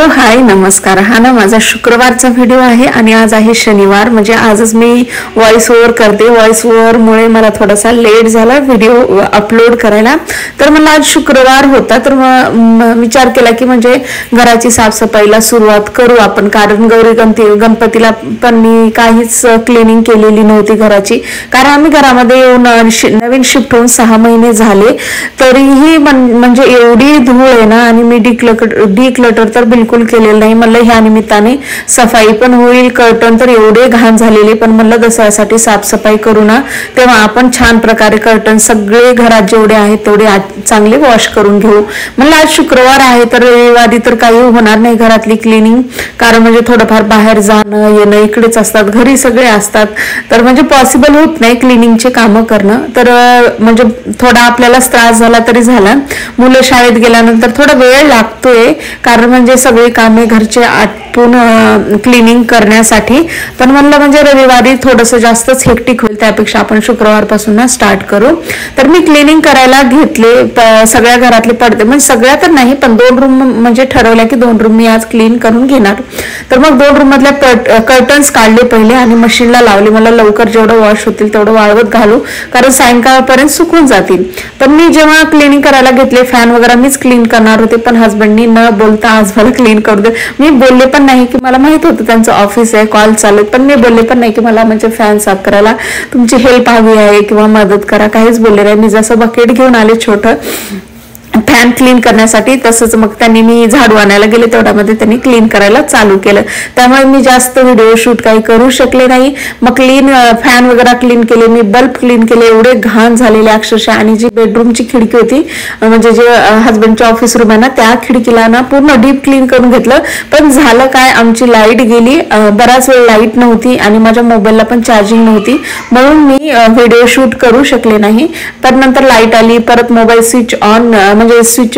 Hello hi नमस्कार। हा ना माझा शुक्रवारचा व्हिडिओ आहे आणि आज आहे शनिवार, म्हणजे आजच मी व्हॉइस ओव्हर करते। व्हॉइस ओव्हर मुळे मला थोडासा लेट झाला व्हिडिओ अपलोड करायला। तर मला आज शुक्रवार होता, तर विचार केला की म्हणजे घराची साफसफाईला सुरुवात करू आपण, कारण गणपतीला पण मी काहीच क्लिनिंग केलेली नव्हती घराची, कारण आम्ही घरामध्ये येऊन नवीन शिफ्ट होऊन 6 महिने झाले, तरीही म्हणजे एवढी धूळ आहे ना, आणि मी डिक्लटर तर बिलकुल केलेलं नाही। म्हणलं ह्या निमित्ताने सफाई पण होईल, कर्टन तर एवढे घाण झालेले, पण म्हणलं दसऱ्यासाठी साफसफाई करू ना, तेव्हा आपण छान प्रकारे कर्टन सगळे घरात जेवढे आहेत तेवढे चांगले वॉश करून घेऊ। म्हणलं आज शुक्रवार आहे तर रविवारी तर काही होणार नाही घरातली क्लिनिंग, कारण म्हणजे थोडंफार बाहेर जाणं येणं इकडेच असतात, घरी सगळे असतात, तर म्हणजे पॉसिबल होत नाही क्लिनिंगचे कामं करणं। तर म्हणजे थोडा आपल्यालाच त्रास झाला तरी झाला, मुलं शाळेत गेल्यानंतर थोडा वेळ लागतोय, कारण म्हणजे सगळे कामे घरचे आटपून क्लिनिंग करण्यासाठी। पण म्हणलं म्हणजे रविवारी थोडंसं जास्तच हेक्टिक होईल, त्यापेक्षा आपण शुक्रवारपासून स्टार्ट करू। तर मी क्लिनिंग करायला घेतले सगळ्या घरातले पडदे, म्हणजे सगळ्या तर नाही पण 2 रूम म्हणजे ठरवल्या की 2 रूम मी आज क्लीन करून घेणार। तर मग 2 रूम मधल्या कर्टन्स काढले पहिले आणि मशीनला लावले। मला लवकर जेवढं वॉश होतील तेवढं वाळवत घालू, कारण सायंकाळपर्यंत सुकून जातील। तर मी जेव्हा क्लिनिंग करायला घेतले, फॅन वगैरे मीच क्लीन करणार होते, पण हस्बंडनी न बोलता आज मला क्लीन करू दे। मी बोलले पण नाही की मला माहित होतं त्यांचं ऑफिस आहे, कॉल चालू, पण मी बोलले पण नाही की मला म्हणजे फॅन साफ करायला तुमची हेल्प हवी आहे किंवा मदत करा, काहीच बोलले नाही। मी जसं बकेट घेऊन आले छोटं फॅन क्लीन करण्यासाठी, तसंच मग त्यांनी मी झाडू आणायला गेले तेवढ्यामध्ये त्यांनी क्लीन करायला चालू केलं। त्यामुळे मी जास्त व्हिडिओ शूट काही करू शकले नाही। मग फॅन वगैरे क्लीन केले, मी बल्ब क्लीन केले, एवढे घाण झालेले अक्षरशः। आणि जी बेडरूमची खिडकी होती, म्हणजे जे हस्बंडची ऑफिस रूम आहे ना, त्या खिडकीला ना पूर्ण डीप क्लीन करून घेतलं। पण झालं काय, आमची लाईट गेली, बराच वेळ लाईट नव्हती आणि माझ्या मोबाईलला पण चार्जिंग नव्हती, म्हणून मी व्हिडिओ शूट करू शकले नाही। तर नंतर लाईट आली, परत मोबाईल स्विच ऑन म्हणजे स्विच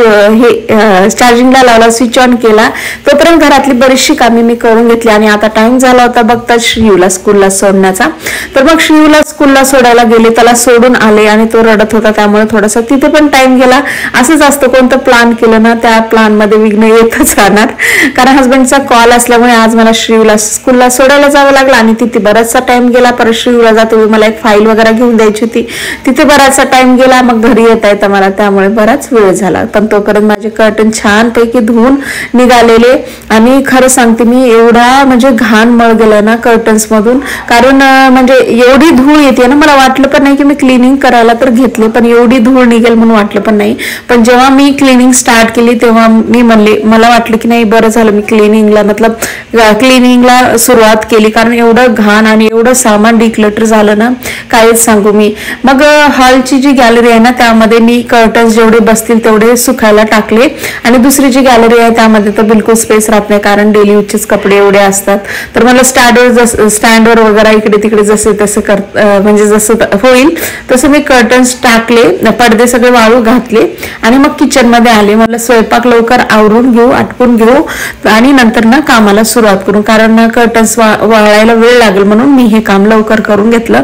चार्जिंगला लावला, स्विच ऑन केला, तोपर्यंत घरातली बरीचशी कामे मी करून घेतली। आणि आता टाइम झाला होता बघता श्रीयूला स्कूलला सोडण्याचा। तर मग श्रीयूला स्कूलला सोडायला गेले, त्याला सोडून आले आणि तो रडत होता, त्यामुळे थोडासा तिथे पण टाइम गेला। असंच असतं, कोणतं प्लॅन केलं ना त्या प्लॅन मध्ये विघ्न येतच राहणार, कारण हस्बंडचा कॉल असल्यामुळे आज मला श्रीयूला स्कूलला सोडायला जावं लागलं आणि तिथे बराचसा टाइम गेला। परत श्रीयूला जातो मला एक फाईल वगैरे घेऊन द्यायची होती, तिथे बराचसा टाइम गेला। मग घरी येता येतं मला, त्यामुळे बराच वेळ झाला। पण तोपर्यंत माझे कर्टन छान पैकी धुवून निघालेले, आणि खरं सांगते मी एवढा म्हणजे घाण मळ गेला ना कर्टन्स मधून, कारण म्हणजे एवढी धूळ येते ना, मला वाटलं पण नाही की मी क्लिनिंग करायला तर घेतले पण एवढी धूळ निघेल म्हणून वाटलं पण नाही। पण जेव्हा मी क्लिनिंग स्टार्ट केली तेव्हा मी म्हणले, मला वाटलं की नाही बरं झालं मी क्लिनिंगला सुरुवात केली, कारण एवढं घाण आणि एवढं सामान डिक्लटर झालं ना, काहीच सांगू मी। मग हॉलची जी गॅलरी आहे ना, त्यामध्ये मी कर्टन्स जेवढे बसतील तेवढे सुखायला टाकले, आणि दुसरी जी गॅलरी आहे त्यामध्ये तर बिलकुल स्पेस राहत नाही, कारण डेली यूजचेच कपडे एवढे असतात। तर मला स्टँडवर वगैरे इकडे तिकडे जसे तसे म्हणजे जसं होईल तसं मी कर्टन्स टाकले, पडदे सगळे वाळू घातले, आणि मग किचन मध्ये आले। मला स्वयंपाक लवकर आवरून घेऊ, आटपून घेऊ, आणि नंतर ना कामाला सुरुवात करू, कारण कर्टन्स वाळायला वेळ लागेल, म्हणून मी हे काम लवकर करून घेतलं।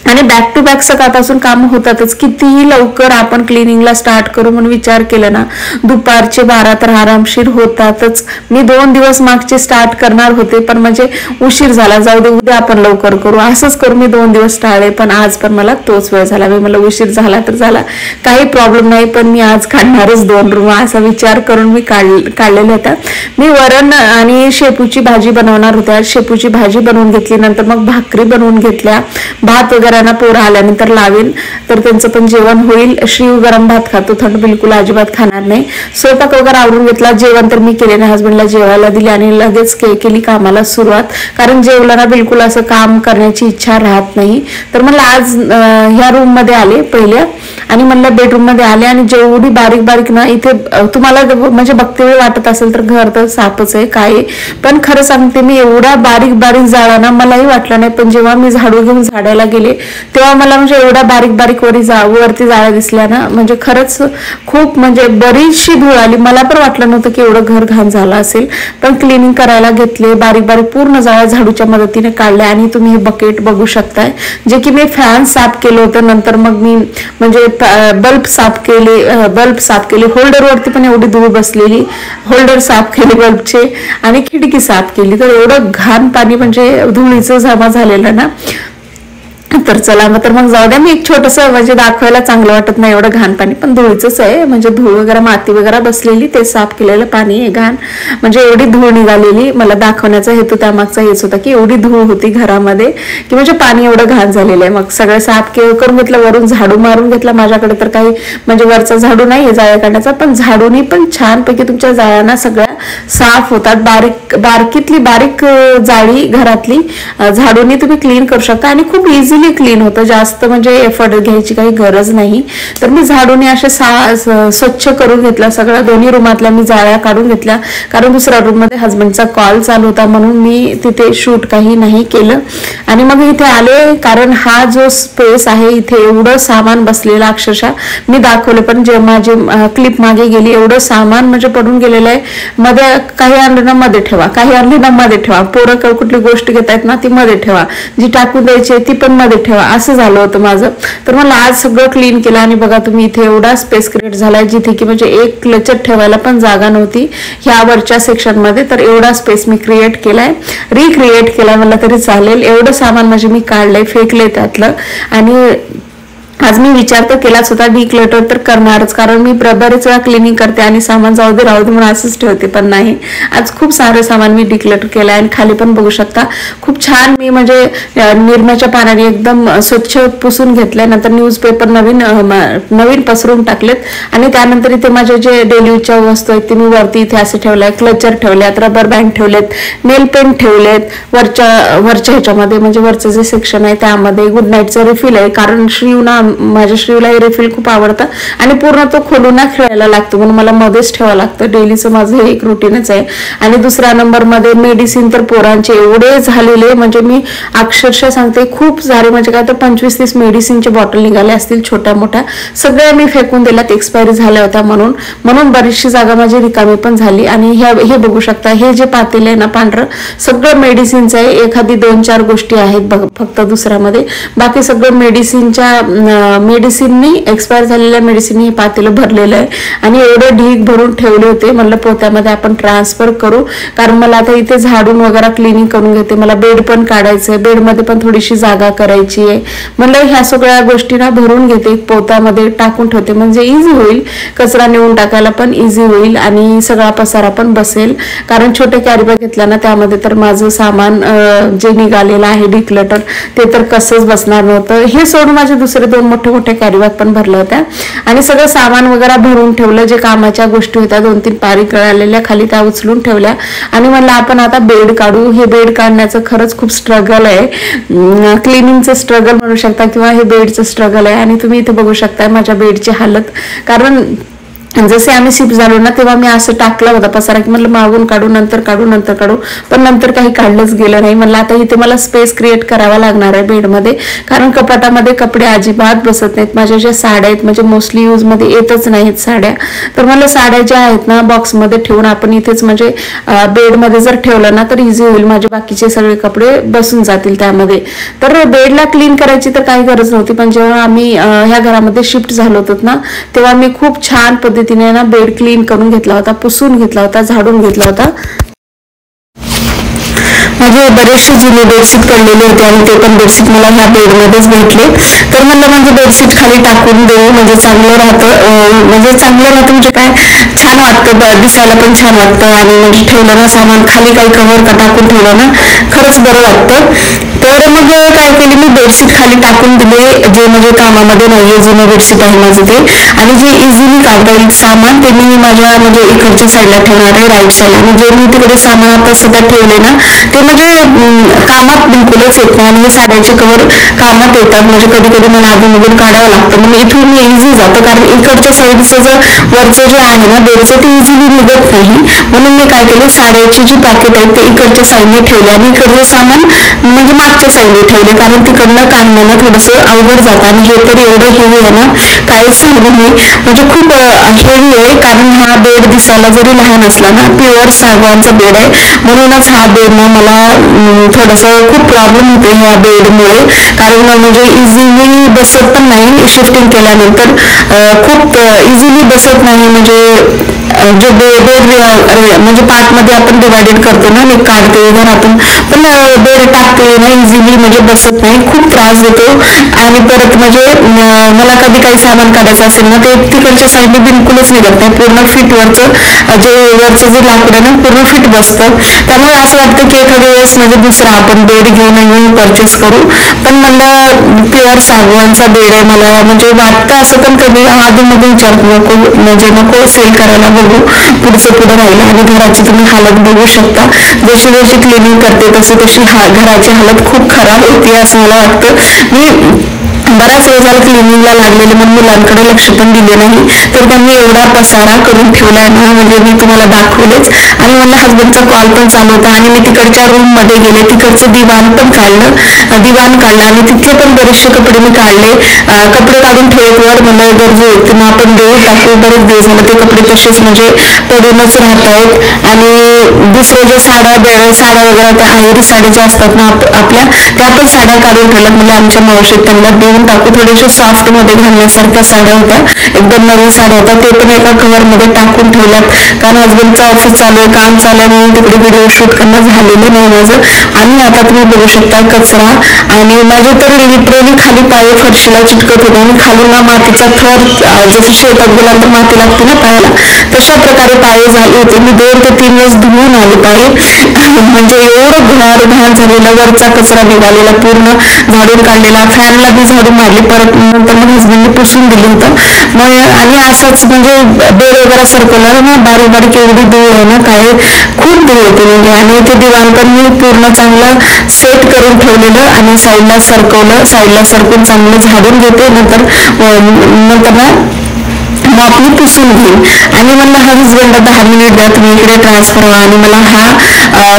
आणि बॅक टू बॅक सकाळपासून काम होतातच, कितीही लवकर आपण क्लिनिंगला स्टार्ट करू म्हणून विचार केला ना, दुपारचे 12 तर आरामशीर होतातच। मी 2 दिवस मागचे स्टार्ट करणार होते, पण म्हणजे उशीर झाला, जाऊ दे उद्या आपण लवकर करू, असंच करू मी 2 दिवस टाळले। पण आज पण मला तोच वेळ झाला, मला उशीर झाला तर झाला, काही प्रॉब्लेम नाही, पण मी आज काढणारच 2 रूम असा विचार करून मी काढलेला होता। मी वरण आणि शेपूची भाजी बनवणार होते, शेपूची भाजी बनवून घेतली, नंतर मग भाकरी बनवून घेतल्या, भात वगैरे ना पोरं आल्यानंतर लावेल तर त्यांचं पण जेवण होईल। श्रीव गरम भात खातो, थंड बिलकुल अजिबात खाणार नाही। स्वयंपाक वगैरे आवरून घेतला, जेवण तर मी केले नाही, हस्बंडला जेवायला दिले आणि लगेच केली कामाला सुरुवात, कारण जेवल्याना बिलकुल असं काम करण्याची इच्छा राहत नाही। तर मला आज ह्या रूम मध्ये आले पहिल्या, आणि म्हणलं बेडरूम मध्ये आले, आणि जेवढी बारीक बारीक ना, इथे तुम्हाला म्हणजे बघते वेळ वाटत असेल तर घर तर साफच आहे काय, पण खरं सांगते मी एवढा बारीक बारीक जाळा ना मलाही वाटलं नाही, पण जेव्हा मी झाडू घेऊन झाडायला गेले तेव्हा मला म्हणजे एवढ्या बारीक बारीक वरती जाळ्या दिसल्या ना, म्हणजे खरंच खूप म्हणजे बरीचशी धूळ आली. मला पण वाटलं नव्हतं की एवढं घर घाण झालं असेल. पण क्लिनिंग करायला घेतले, बारीक बारीक पूर्ण जाळ्या झाडूच्या मदतीने काढल्या. आणि तुम्ही हे बकेट बघू शकताय, जे की मी फॅन साफ केलं होतं. नंतर मग मी म्हणजे बल्ब साफ केले, होल्डरवरती पण एवढी धूळ बसलेली, होल्डर साफ केले बल्बचे, आणि खिडकी साफ केली. तर एवढं घाण पाणी म्हणजे धुळीचं जमा झालेलं ना. तर चला मग जाऊ द्या. मी एक छोटंसं म्हणजे दाखवायला चांगलं वाटत नाही एवढं घाण पाणी, पण धुळीचंच आहे. म्हणजे धूळ वगैरे माती वगैरे बसलेली, ते साफ केलेलं पाणी आहे घाण. म्हणजे एवढी धूळ निघालेली. मला दाखवण्याचा हेतू त्यामागचा हेच होता की एवढी धूळ होती घरामध्ये की म्हणजे पाणी एवढं घाण झालेलं आहे. मग सगळं साफ करून घेतलं, वरून झाडू मारून घेतला. माझ्याकडे तर काही म्हणजे वरचा झाडू नाहीये जाळ्या काढण्याचा, पण झाडूनी पण छानपैकी तुमच्या जाळ्यांना सगळ्या साफ होतात. बारकीतली बारीक जाळी घरातली झाडूनी तुम्ही क्लीन करू शकता आणि खूप इझिली क्लीन होतं. जास्त म्हणजे एफर्ट घ्यायची काही गरज नाही. तर मी झाडूने असे स्वच्छ करून घेतला सगळं. दोन्ही रूमातल्या मी जाळ्या काढून घेतल्या, कारण दुसऱ्या रूम मध्ये हसबंडचा कॉल चालू होता म्हणून मी तिथे शूट काही नाही केलं. आणि मग इथे आले, कारण हा जो स्पेस आहे इथे एवढं सामान बसलेलं, अक्षरशः मी दाखवलं पण जे माझी क्लिप मागे गेली, एवढं सामान म्हणजे पडून गेलेलं आहे. मध्ये काही आणलं ना मध्ये ठेवा, काही आणलं ना मध्ये ठेवा, पोरं कुठली गोष्ट घेतायत ना ती मध्ये ठेवा, जी टाकून द्यायची ती पण मध्ये ठेवा, असं झालं होतं माझं. तर मला आज सगळं क्लीन केलं. आणि बघा तुम्ही इथे एवढा स्पेस क्रिएट झालाय जिथे की म्हणजे एक क्लचर ठेवायला पण जागा नव्हती ह्या वरच्या सेक्शन मध्ये. तर एवढा स्पेस मी क्रिएट केलाय, रिक्रिएट केलाय मला तरी चालेल. एवढं सामान म्हणजे मी काढलंय, फेकलंय त्यातलं. आणि आज मी विचार तर केलाच होता, डिक्लटर तर करणारच, कारण मी बरेच वेळा क्लिनिंग करते आणि सामान जाऊ दे राहू दे म्हणून असंच ठेवते. पण नाही, आज खूप सारं सामान मी डिक्लटर केलंय. आणि खाली पण बघू शकता खूप छान मी म्हणजे निरम्याच्या पाण्याने एकदम स्वच्छ पुसून घेतलंय. नंतर न्यूजपेपर नवीन पसरून टाकलेत. आणि त्यानंतर इथे माझे जे डेली यूजच्या वस्तू आहेत ते मी वरती इथे असे ठेवलंय, क्लचर ठेवल्यात, रबर बँड ठेवलेत, नेल पेन ठेवलेत. वरच्या ह्याच्यामध्ये म्हणजे वरचं जे सेक्शन आहे त्यामध्ये गुड नाईटचं रिफिल आहे, कारण माझ्या श्रीला हे रिफिल खूप आवडतं आणि पूर्ण तो खोलून खेळायला लागतो म्हणून मला मध्येच ठेवावं लागतं. डेलीचं माझं हे एक रुटीनच आहे. आणि दुसऱ्या नंबर मध्ये मेडिसिन तर पोरांचे एवढे झालेले, म्हणजे मी अक्षरशः सांगते खूप सारे, म्हणजे काय तर 25-30 मेडिसिनचे बॉटल निघाले असतील छोट्या मोठ्या, सगळ्या मी फेकून दिल्यात, एक्सपायरी झाल्या होत्या म्हणून बरीचशी जागा माझी रिकामी पण झाली. आणि हे बघू शकता, हे जे पातेल आहे ना पांढरं, सगळं मेडिसिनचं आहे. एखादी 2-4 गोष्टी आहेत फक्त दुसऱ्यामध्ये, बाकी सगळं मेडिसिननी एक्सपायर झालेल्या मेडिसिन हे पातेलं भरलेलं आहे. आणि एवढे ढीग भरून ठेवले होते. म्हणलं पोत्यामध्ये आपण ट्रान्सफर करू, कारण मला आता इथे झाडून वगैरे क्लिनिंग करून घेते. मला बेड पण काढायचंय, बेडमध्ये पण थोडीशी जागा करायची आहे. म्हणलं ह्या सगळ्या गोष्टी ना भरून घेते, पोत्यामध्ये टाकून ठेवते, म्हणजे इझी होईल, कचरा नेऊन टाकायला पण इझी होईल आणि सगळा पसारा पण बसेल. कारण छोटे कॅरीबॅग घेतला ना त्यामध्ये तर माझं सामान जे निघालेलं आहे डिक्लटर ते तर कसंच बसणार नव्हतं. हे सोडून माझे दुसरे 2 मोठे कॅरीबॅग पण भरल्या होत्या. आणि सगळं सामान वगैरे भरून ठेवलं, जे कामाच्या गोष्टी होत्या 2-3 पारी कळालेल्या खाली त्या उचलून ठेवल्या. आणि म्हणलं आपण आता बेड काढू. हे बेड काढण्याचं खरंच खूप स्ट्रगल आहे, क्लिनिंगचं स्ट्रगल म्हणू शकता किंवा हे बेडचं स्ट्रगल आहे. आणि तुम्ही इथे बघू शकता माझ्या बेडची हालत, कारण जसे आम्ही शिफ्ट झालो ना तेव्हा मी असं टाकला होता पसारा की म्हटलं मागून काढू, नंतर काढू, पण नंतर काही काढलंच गेलं नाही. म्हणलं आता इथे मला स्पेस क्रिएट करावा लागणार आहे बेडमध्ये, कारण कपाटामध्ये कपडे अजिबात बसत नाहीत. माझ्या ज्या साड्या आहेत म्हणजे मोस्टली यूज मध्ये येतच नाहीत साड्या, तर मला साड्या ज्या आहेत ना बॉक्समध्ये ठेवून आपण इथेच म्हणजे बेडमध्ये जर ठेवलं ना तर इझी होईल, माझे बाकीचे सगळे कपडे बसून जातील त्यामध्ये. तर बेडला क्लीन करायची तर काही गरज नव्हती, पण जेव्हा आम्ही ह्या घरामध्ये शिफ्ट झालो होतो ना तेव्हा मी खूप छान पद्धतीने ना बेड क्लीन करून घेतला होता, पुसून घेतला होता, झाडून घेतला होता. माझे बरेचसे जुने बेडशीट पडलेले होते आणि ते पण बेडशीट मला ह्या बेडमध्येच भेटले. तर म्हणलं म्हणजे बेडशीट खाली टाकून देऊ, म्हणजे चांगलं राहतं, म्हणजे काय छान वाटतं, दिसायला पण छान वाटतं. आणि म्हणजे ठेवलं ना सामान खाली काही कव्हर टाकून ठेवलं ना खरंच बरं वाटतं. तर मग काय केली मी, बेडशीट खाली टाकून दिले, जे म्हणजे कामामध्ये नाहीये, जुनं बेडशीट आहे माझं ते. आणि जे इझिली काढता येईल सामान ते मी माझ्या म्हणजे इकडच्या साईडला ठेवणार आहे, राईट साईडला. म्हणजे मी तिकडे सामान आता सध्या ठेवले ना ते म्हणजे कामात बिलकुलच येत नाही. आणि साड्याचे कवर कामात येतात, म्हणजे कधी कधी मला आधीमधून काढावं लागतं. मग इथून मी इझी जातं, कारण इकडच्या साईडचं वरचं जे आहे ना बेडचं ते इझिली निघत नाही. म्हणून मी काय केले, साड्याची जी पॅकेट आहेत ते इकडच्या साईडने ठेवले आणि इकडचं सामान म्हणजे मागच्या साईडने ठेवले, कारण तिकडनं काढणं थोडंसं अवघड जातं. आणि हे तर एवढं हेवी आहे ना, काहीच सांगू मी, म्हणजे खूप हेवी आहे. कारण हा बेड दिसायला जरी लहान असला ना, प्युअर सागवानचा बेड आहे. म्हणूनच हा बेड ना मला थोडंसं खूप प्रॉब्लेम होते ह्या बेडमुळे, कारण म्हणजे इझिली बसत पण नाही. शिफ्टिंग केल्यानंतर खूप इझिली बसत नाही. म्हणजे जे बेड म्हणजे पार्टमध्ये आपण डिवायडेड करतो ना, मी काढते घरातून, पण बेड टाकते ना इझिली, म्हणजे बसत नाही, खूप त्रास देतो. आणि परत म्हणजे मला कधी काही सामान काढायचं असेल ना, ते तिकडच्या साईडने बिलकुलच निघत नाही. पूर्ण फिट वरचं जे लाकूड आहे ना, पूर्ण फिट बसतं. त्यामुळे असं वाटतं की एखाद्या वेळेस म्हणजे दुसरा आपण बेड घेऊन परचेस करू. पण म्हणलं प्युअर सागवानचा बेड आहे, मला म्हणजे वाटतं असं. पण कधी आधीमध्ये विचारतो नको, म्हणजे नको सेल करायला, बघू पुढचं पुढे राहिलं. आणि घराची तुम्ही हालत बघू शकता, जशी जशी क्लिनिंग करते तशी घराची हालत खूप खराब होती असं मला वाटतं. मी बराच वेळ झाला क्लिनिंगला लागलेले, मग मुलांकडे लक्ष पण दिले नाही, तर त्यांनी एवढा पसारा करून ठेवलाय ना, म्हणजे मी तुम्हाला दाखवलेच. आणि मला हसबंडचा कॉल पण चालू होता आणि मी तिकडच्या रूम मध्ये गेले, तिकडचं दिवाण काढलं आणि तिथले पण बरेचसे कपडे मी काढले. कपडे काढून ठेवत वर मला गरज होती, मग आपण देऊ टाकू. बरेच दिवस झाले ते कपडे तसेच म्हणजे पडूनच राहत आहेत. आणि दुसरे जे साड्या वगैरे त्या आहेरी साड्या ज्या असतात ना आपल्या, त्या पण साड्या काढून ठेवल्यात. म्हणजे आमच्या मावशीत त्यांना देऊन टाकू. थोडेसे सॉफ्ट मध्ये घालण्यासारख्या साड्या होत्या, एकदम नवीन साड्या होत्या, ते पण एका कव्हर मध्ये टाकून ठेवल्यात. कारण हसबंडचं ऑफिस चालू आहे, काम चालू आहे, म्हणून तिकडे व्हिडिओ शूट करणं झालेलं नाही माझं. आणि आता तुम्ही बघू शकता कचरा. आणि माझे तर लिटरली खाली पाय फरशीला चिटकत होते आणि खाली ना मातीचा थर, जसं शेतात गेल्यानंतर माती लागते ना पायाला, तशा प्रकारे पाय झाले होते. मी 2 ते 3 वेळेस धुवून आले पाय. म्हणजे एवढं घाण झालेला, वरचा कचरा निघालेला, पूर्ण झाडून काढलेला, फॅनला बी झाडून मारली, परत नंतर मग हसबंडने पुसून दिलं होतं. मग आणि असंच म्हणजे बेड वगैरे सरकवलं ना, बारीक एवढी धूळ आहे ना, काय खूप धूळ होते म्हणजे. आणि ते दिवाण पण मी पूर्ण चांगलं सेट करून ठेवलेलं आणि साईडला सरकून चांगलं झाडून घेते. नंतर ना मॉपनी पुसून घेईन. आणि मला हा हसबंड 10 मिनिट द्या, तुम्ही इकडे ट्रान्सफर व्हा आणि मला हा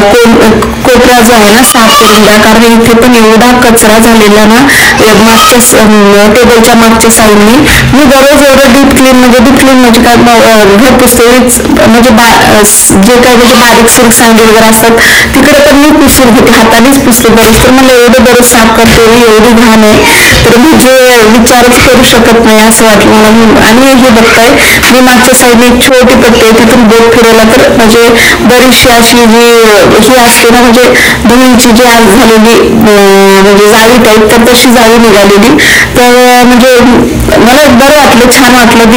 कोपरा जो आहे ना साफ करून द्या, कारण इथे पण एवढा कचरा झालेला ना टेबलच्या मागच्या साईडने. मी दररोज एवढं डीप क्लीन म्हणजे काय घर पुसते, म्हणजे जे काय म्हणजे बारीक सिल्क सांडे वगैरे असतात तिकडे पण मी पुसून घेते, हातानेच पुसते बरेच. तर मला एवढं बरं साफ करते, एवढी घाण आहे, तर म्हणजे विचारच करू शकत नाही असं वाटलं मला. आणि हे बघताय मी मागच्या साईडने एक छोटी पट्टी आहे, तिथून बोट फिरवला तर म्हणजे बरीचशी अशी ही असते ना, म्हणजे धुळीची जी आज झालेली म्हणजे जाळी टाईप, तर तशी जाळी निघालेली. तर म्हणजे मला बरं वाटलं, छान वाटलं.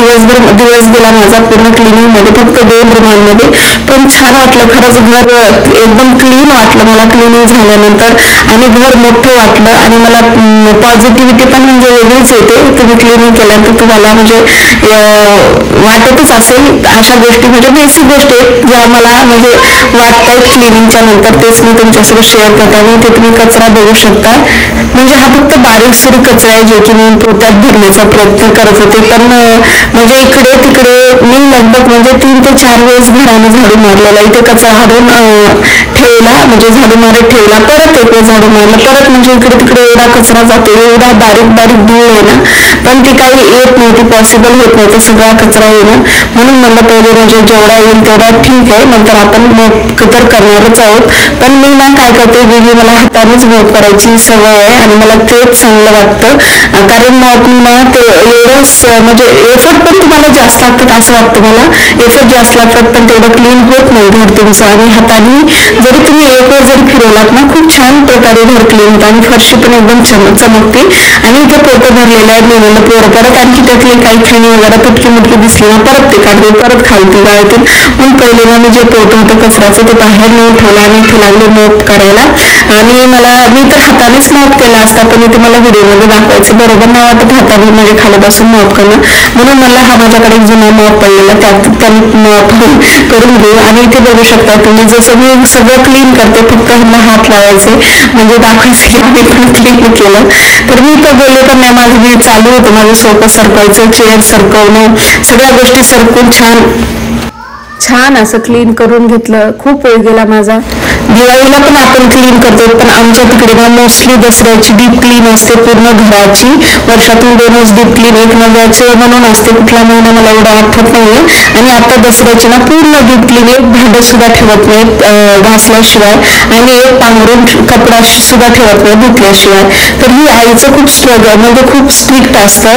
दिवस गेला माझा पूर्ण क्लिनिंग मध्ये, फक्त 2 रुमांमध्ये, पण छान वाटलं खरंच. घर एकदम क्लीन वाटलं मला क्लिनिंग झाल्यानंतर, आणि घर मोठं वाटलं. आणि मला पॉझिटिव्हिटी पण म्हणजे वेगळीच येते. तुम्ही क्लिनिंग केल्यानंतर तुम्हाला म्हणजे वाटतच असेल अशा गोष्टी, म्हणजे बेसिक गोष्टी आहेत ज्या मला म्हणजे वाटतात क्लिनिंगच्या नंतर, तेच मी तुमच्यासोबत शेअर करते. आणि ते तुम्ही कचरा बघू शकता, म्हणजे हा फक्त बारीक सुरी कचरा आहे जो की मी पोत्यात भरण्याचा प्रयत्न करत होते. पण म्हणजे इकडे तिकडे मी लगभग म्हणजे 3 ते 4 वेळेस घराने झाडू मारलेला. इथे कचरा हाडून ठेवला, म्हणजे झाडू मारत ठेवला, परत एक वेळ झाडू मारला, परत म्हणजे इकडे तिकडे एवढा कचरा जातो, एवढा बारीक धूळ आहे ना, पण ती काही येत नव्हती, पॉसिबल होत नव्हतं सगळा कचरा येणं. म्हणून मला पहिले म्हणजे जेवढा येईल तेवढा ठीक आहे, नंतर आपण तर करणारच आहोत. पण मी ना काय करते, मला हातानेच मॉप करायची सवय आहे आणि मला तेच चांगलं वाटतं. कारण मॉपनी ना ते एवढंच म्हणजे एफर्ट पण तुम्हाला जास्त लागतात असं वाटतं मला, एफर्ट जास्त लागतात, पण तेवढं क्लीन होत नाही घर तुमचं. आणि हाताने जरी तुम्ही एक वेळ जरी फिरवलात ना, खूप छान प्रकारे घर क्लीन होतं आणि फरशी पण एकदम चमकते. आणि इथे पोतं भरलेलं आहे लिहिलेलं पोरं, परत आणखी त्यातले काही खिणी वगैरे तुटकी मुटकी दिसली ना, परत ते काढते, परत खालती गाळते. मग पहिले ना मी जे पोतं होतं कचऱ्याचं ते बाहेर नेऊन ठेवलं आणि इथे लागले मॉप करायला. आणि मी तर हातानेच मॉप केला असता, पण मी तुम्हाला व्हिडिओमध्ये दाखवायचं बरोबर नाही वाटत हाताने म्हणजे खालीपासून मॉप करणं, म्हणून मला हा माझ्याकडे जुना मॉप पडलेला त्याने मॉप करून घेऊ. आणि इथे बघू शकता तुम्ही, जसं मी सगळं क्लीन करते फक्त ह्यांना हात लावायचे म्हणजे दाखवायचे की आम्ही पण क्लीन केलं. तर मी तर बोलले पण नाही, माझं मी चालू होतं, माझं सोफा सरकवायचं, चेअर सरकवणं, सगळ्या गोष्टी सरकून छान असं क्लीन करून घेतलं. खूप वेळ गेला माझा. दिवाळीला पण आपण क्लीन करतो, पण आमच्या तिकडे ना मोस्टली दसऱ्याची डीप क्लीन असते पूर्ण घराची. वर्षातून 2च डीप क्लीन, एक नव्याचं म्हणून असते, कुठला महिना मला एवढा आठवत नाहीये. आणि आता दसऱ्याची ना पूर्ण डीप क्लीन, एक भांडं सुद्धा ठेवत नाहीत घासल्याशिवाय, आणि एक पांघरून कपडा सुद्धा ठेवत नाही धुतल्याशिवाय. तर ही आईचं खूप स्ट्रगल म्हणजे खूप स्ट्रिक्ट असतं,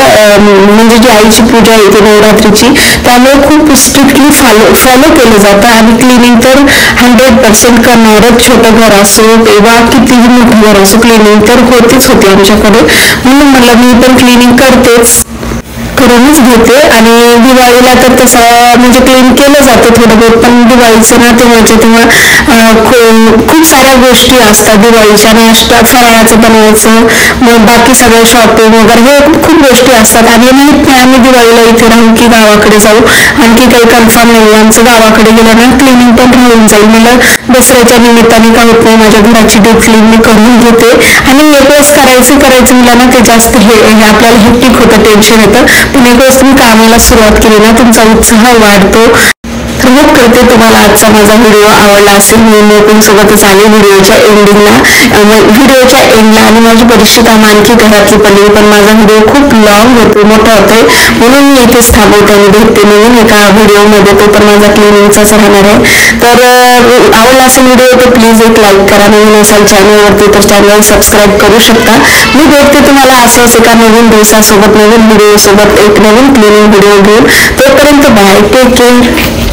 म्हणजे जी आईची पूजा येते नवरात्रीची, त्यामुळे खूप स्ट्रिक्टली फॉलो केलं जातं. आणि क्लिनिंग तर 100% करणारच, छोटं घर असो किंवा कितीही मोठं घर असो, क्लिनिंग तर होतेच होते आमच्याकडे. म्हणून मला मी पण क्लिनिंग करूनच घेते. आणि दिवाळीला तर तसं म्हणजे क्लीन केलं जातं थोडं बहुत, पण दिवाळीचं ना तेव्हा खूप साऱ्या गोष्टी असतात दिवाळीच्या, नाश्ता फराळाचं बनवायचं, मग बाकी सगळं शॉपिंग वगैरे हे खूप गोष्टी असतात. आणि माहित नाही आम्ही दिवाळीला इथे राहू की गावाकडे जाऊ, आणखी काही कन्फर्म नाही. आमचं गावाकडे गेलं ना क्लिनिंग पण राहून जाईल. मला दसऱ्याच्या निमित्ताने काय होत नाही, माझ्या घराची डीप क्लीन मी करून घेते. आणि एक वेळेस करायचं मला ना ते जास्त हे आपल्याला हेक्टिक होतं, टेन्शन येतं. पण एक वेळेस तुम्ही कामाला सुरुवात केली ना तुमचा उत्साह वाढतो. तर होप करते तुम्हाला आजचा माझा व्हिडिओ आवडला असेल. मी तुमच्यासोबतच आले व्हिडिओच्या एंडला आणि माझी बरीचशी कामं आणखी घरातली पडली, पण माझा व्हिडिओ खूप लॉंग होतो, मोठा होतोय, म्हणून मी इथेच थांबवते आणि भेटते नवीन एका व्हिडिओमध्ये. तो पण माझा क्लिनिंगचाच राहणार आहे. तर आवडला असेल व्हिडिओ तर प्लीज एक लाईक करा. नवीन असाल चॅनलवरती तर चॅनल सबस्क्राईब करू शकता. मी भेटते तुम्हाला असंच एका नवीन दिवसासोबत, नवीन व्हिडिओ सोबत, एक नवीन क्लिनिंग व्हिडिओ घेऊन. तोपर्यंत बाय, टेक केअर.